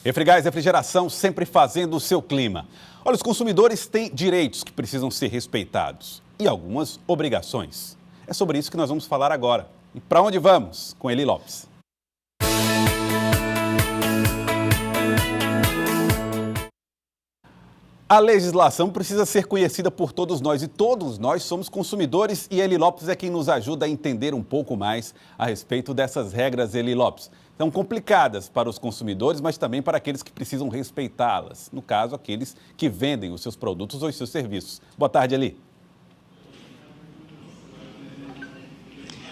Refrigás Refrigeração sempre fazendo o seu clima. Olha, os consumidores têm direitos que precisam ser respeitados e algumas obrigações. É sobre isso que nós vamos falar agora. E para onde vamos? Com Eli Lopes. A legislação precisa ser conhecida por todos nós e todos nós somos consumidores e Eli Lopes é quem nos ajuda a entender um pouco mais a respeito dessas regras. Eli Lopes, são complicadas para os consumidores, mas também para aqueles que precisam respeitá-las. No caso, aqueles que vendem os seus produtos ou os seus serviços. Boa tarde, Eli.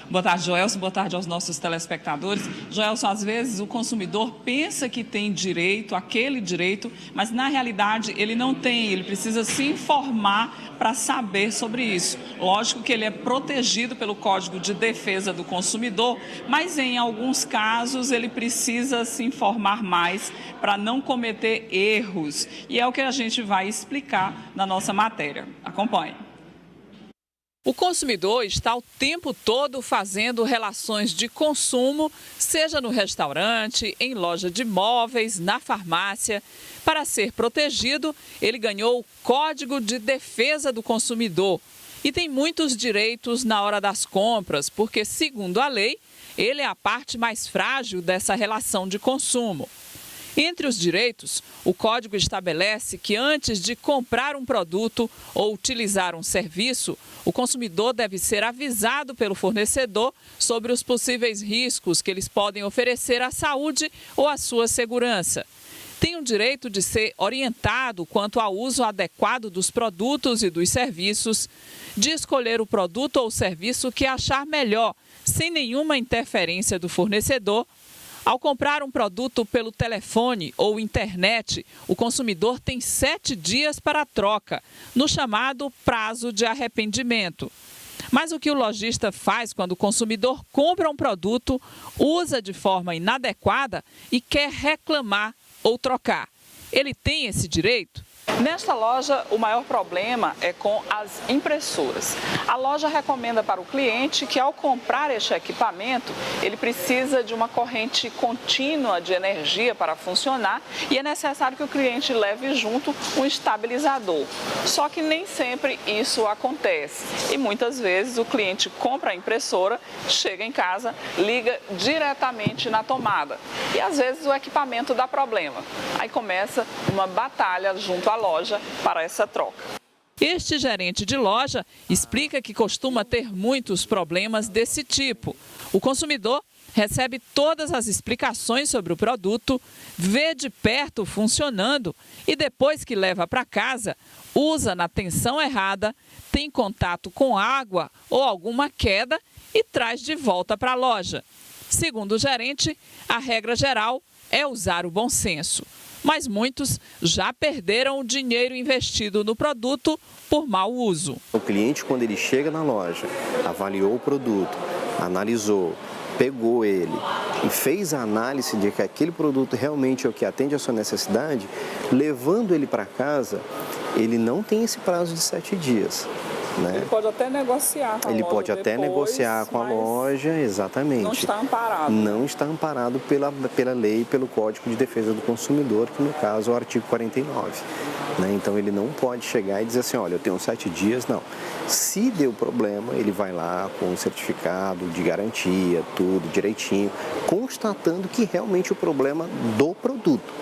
Boa tarde, Joelson. Boa tarde aos nossos telespectadores. Joelson, às vezes o consumidor pensa que tem direito, aquele direito, mas na realidade ele não tem, ele precisa se informar para saber sobre isso. Lógico que ele é protegido pelo Código de Defesa do Consumidor, mas em alguns casos ele precisa se informar mais para não cometer erros. E é o que a gente vai explicar na nossa matéria. Acompanhe. O consumidor está o tempo todo fazendo relações de consumo, seja no restaurante, em loja de móveis, na farmácia. Para ser protegido, ele ganhou o Código de Defesa do Consumidor e tem muitos direitos na hora das compras, porque, segundo a lei, ele é a parte mais frágil dessa relação de consumo. Entre os direitos, o Código estabelece que antes de comprar um produto ou utilizar um serviço, o consumidor deve ser avisado pelo fornecedor sobre os possíveis riscos que eles podem oferecer à saúde ou à sua segurança. Tem o direito de ser orientado quanto ao uso adequado dos produtos e dos serviços, de escolher o produto ou serviço que achar melhor, sem nenhuma interferência do fornecedor. Ao comprar um produto pelo telefone ou internet, o consumidor tem 7 dias para a troca, no chamado prazo de arrependimento. Mas o que o lojista faz quando o consumidor compra um produto, usa de forma inadequada e quer reclamar ou trocar? Ele tem esse direito? Nesta loja, o maior problema é com as impressoras. A loja recomenda para o cliente que, ao comprar este equipamento, ele precisa de uma corrente contínua de energia para funcionar e é necessário que o cliente leve junto um estabilizador. Só que nem sempre isso acontece e muitas vezes o cliente compra a impressora, chega em casa, liga diretamente na tomada e às vezes o equipamento dá problema. Aí começa uma batalha junto à loja para essa troca. Este gerente de loja explica que costuma ter muitos problemas desse tipo. O consumidor recebe todas as explicações sobre o produto, vê de perto funcionando e depois que leva para casa, usa na tensão errada, tem contato com água ou alguma queda e traz de volta para a loja. Segundo o gerente, a regra geral é usar o bom senso. Mas muitos já perderam o dinheiro investido no produto por mau uso. O cliente, quando ele chega na loja, avaliou o produto, analisou, pegou ele e fez a análise de que aquele produto realmente é o que atende à sua necessidade, levando ele para casa, ele não tem esse prazo de 7 dias. Né? Ele pode até negociar com a loja. Ele pode até negociar com a loja, exatamente. Não está amparado. Não está amparado pela lei, pelo Código de Defesa do Consumidor, que no caso é o artigo 49. Né? Então ele não pode chegar e dizer assim, olha, eu tenho 7 dias, não. Se deu problema, ele vai lá com o certificado de garantia, tudo direitinho, constatando que realmente o problema do produto.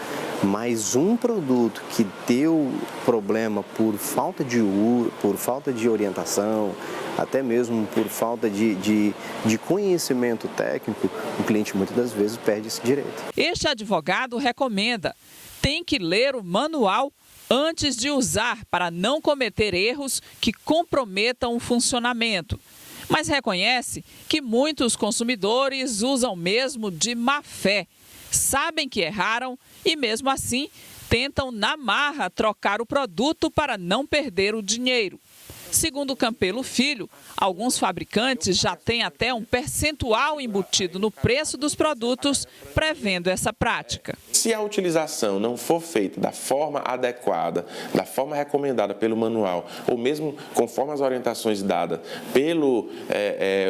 Mas um produto que deu problema por falta de uso, por falta de orientação, até mesmo por falta de conhecimento técnico, o cliente muitas das vezes perde esse direito. Este advogado recomenda, tem que ler o manual antes de usar para não cometer erros que comprometam o funcionamento. Mas reconhece que muitos consumidores usam mesmo de má fé. Sabem que erraram e, mesmo assim, tentam na marra trocar o produto para não perder o dinheiro. Segundo Campelo Filho, alguns fabricantes já têm até um percentual embutido no preço dos produtos, prevendo essa prática. Se a utilização não for feita da forma adequada, da forma recomendada pelo manual, ou mesmo conforme as orientações dadas pelo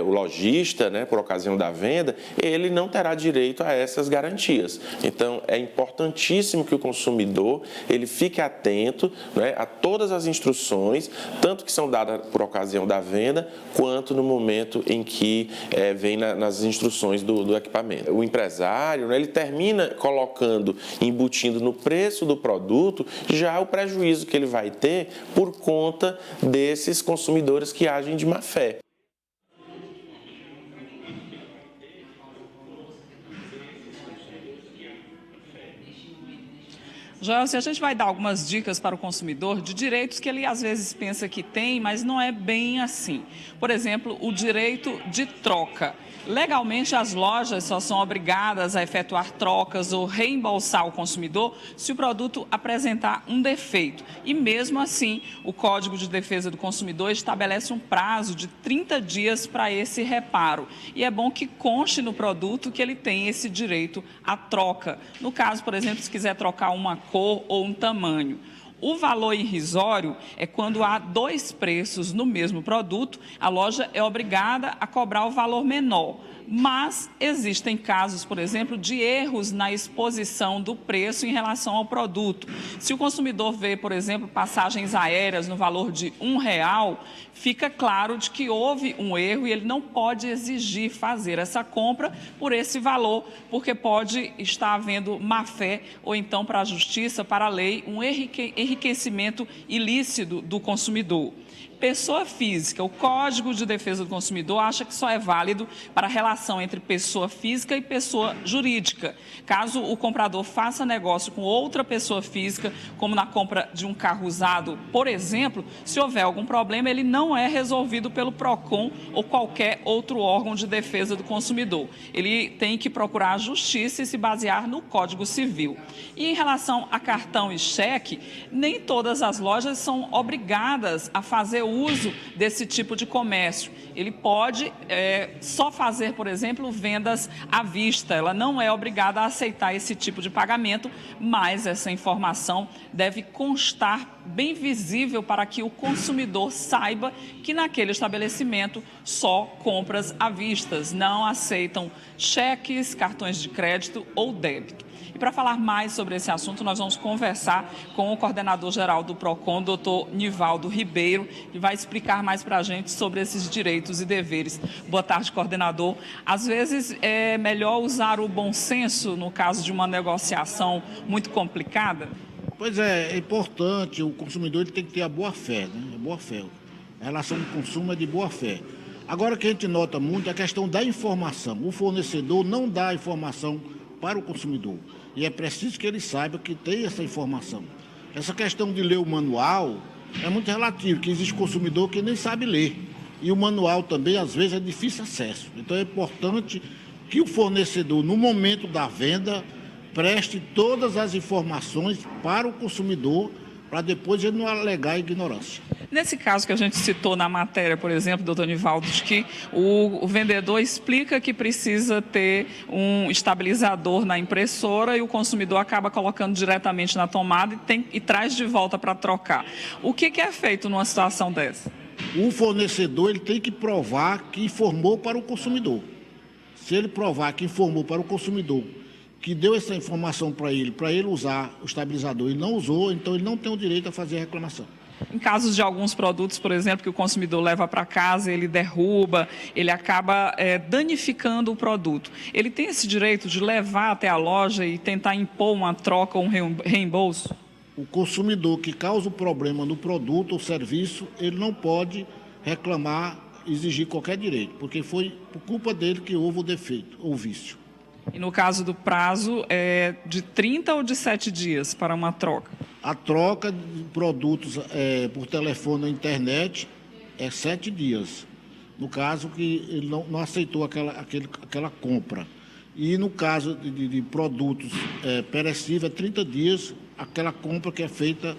o lojista, né, por ocasião da venda, ele não terá direito a essas garantias. Então, é importantíssimo que o consumidor ele fique atento, né, a todas as instruções, tanto que são dadas por ocasião da venda, quanto no momento em que vem nas instruções do equipamento. O empresário, né, ele termina colocando, embutindo no preço do produto, já o prejuízo que ele vai ter por conta desses consumidores que agem de má fé. Joel, se a gente vai dar algumas dicas para o consumidor de direitos que ele às vezes pensa que tem, mas não é bem assim. Por exemplo, o direito de troca. Legalmente, as lojas só são obrigadas a efetuar trocas ou reembolsar o consumidor se o produto apresentar um defeito. E mesmo assim, o Código de Defesa do Consumidor estabelece um prazo de 30 dias para esse reparo. E é bom que conste no produto que ele tem esse direito à troca. No caso, por exemplo, se quiser trocar uma cor ou um tamanho. O valor irrisório é quando há dois preços no mesmo produto, a loja é obrigada a cobrar o valor menor. Mas existem casos, por exemplo, de erros na exposição do preço em relação ao produto. Se o consumidor vê, por exemplo, passagens aéreas no valor de R$1, fica claro de que houve um erro e ele não pode exigir fazer essa compra por esse valor, porque pode estar havendo má-fé ou então para a justiça, para a lei, um enriquecimento ilícito do consumidor. Pessoa física, o Código de Defesa do Consumidor acha que só é válido para a relação entre pessoa física e pessoa jurídica. Caso o comprador faça negócio com outra pessoa física, como na compra de um carro usado, por exemplo, se houver algum problema, ele não é resolvido pelo PROCON ou qualquer outro órgão de defesa do consumidor. Ele tem que procurar a justiça e se basear no Código Civil. E em relação a cartão e cheque, nem todas as lojas são obrigadas a fazer uso desse tipo de comércio. Ele pode só fazer, por exemplo, vendas à vista. Ela não é obrigada a aceitar esse tipo de pagamento, mas essa informação deve constar bem visível para que o consumidor saiba que naquele estabelecimento só compras à vista, não aceitam cheques, cartões de crédito ou débito. E para falar mais sobre esse assunto, nós vamos conversar com o coordenador-geral do PROCON, doutor Nivaldo Ribeiro, que vai explicar mais para a gente sobre esses direitos e deveres. Boa tarde, coordenador. Às vezes é melhor usar o bom senso no caso de uma negociação muito complicada? Pois é importante, o consumidor ele tem que ter a boa-fé, né? A boa-fé. A relação do consumo é de boa-fé. Agora, o que a gente nota muito é a questão da informação. O fornecedor não dá a informação para o consumidor. E é preciso que ele saiba que tem essa informação. Essa questão de ler o manual é muito relativo, que existe consumidor que nem sabe ler. E o manual também, às vezes, é difícil acesso. Então, é importante que o fornecedor, no momento da venda, preste todas as informações para o consumidor, para depois ele não alegar ignorância. Nesse caso que a gente citou na matéria, por exemplo, doutor Nivaldo, de que o vendedor explica que precisa ter um estabilizador na impressora e o consumidor acaba colocando diretamente na tomada e traz de volta para trocar. O que é feito numa situação dessa? O fornecedor ele tem que provar que informou para o consumidor. Se ele provar que informou para o consumidor, que deu essa informação para ele usar o estabilizador e não usou, então ele não tem o direito a fazer a reclamação. Em casos de alguns produtos, por exemplo, que o consumidor leva para casa, ele derruba, ele acaba danificando o produto. Ele tem esse direito de levar até a loja e tentar impor uma troca ou um reembolso? O consumidor que causa o problema no produto ou serviço, ele não pode reclamar, exigir qualquer direito, porque foi por culpa dele que houve o defeito ou vício. E no caso do prazo, é de 30 ou de 7 dias para uma troca? A troca de produtos por telefone na internet é 7 dias. No caso que ele não aceitou aquela compra. E no caso de produtos perecíveis, é 30 dias aquela compra que é feita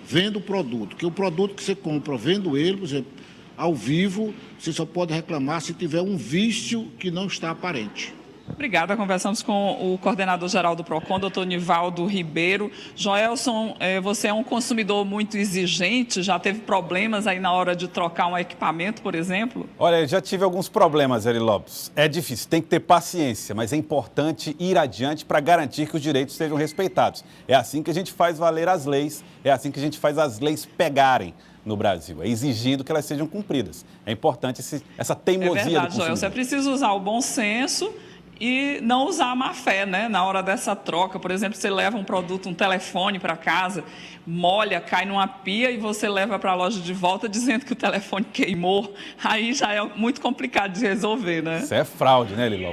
vendo o produto, que o produto que você compra, vendo ele, por exemplo, ao vivo, você só pode reclamar se tiver um vício que não está aparente. Obrigada. Conversamos com o coordenador-geral do PROCON, doutor Nivaldo Ribeiro. Joelson, você é um consumidor muito exigente, já teve problemas aí na hora de trocar um equipamento, por exemplo? Olha, já tive alguns problemas, Eli Lopes. É difícil, tem que ter paciência, mas é importante ir adiante para garantir que os direitos sejam respeitados. É assim que a gente faz valer as leis, é assim que a gente faz as leis pegarem no Brasil, é exigindo que elas sejam cumpridas. É importante essa teimosia do consumidor. Joelson, é preciso usar o bom senso e não usar a má fé, né? Na hora dessa troca, por exemplo, você leva um produto, um telefone para casa, molha, cai numa pia e você leva para a loja de volta dizendo que o telefone queimou, aí já é muito complicado de resolver, né? Isso é fraude, né, Eli Lopes?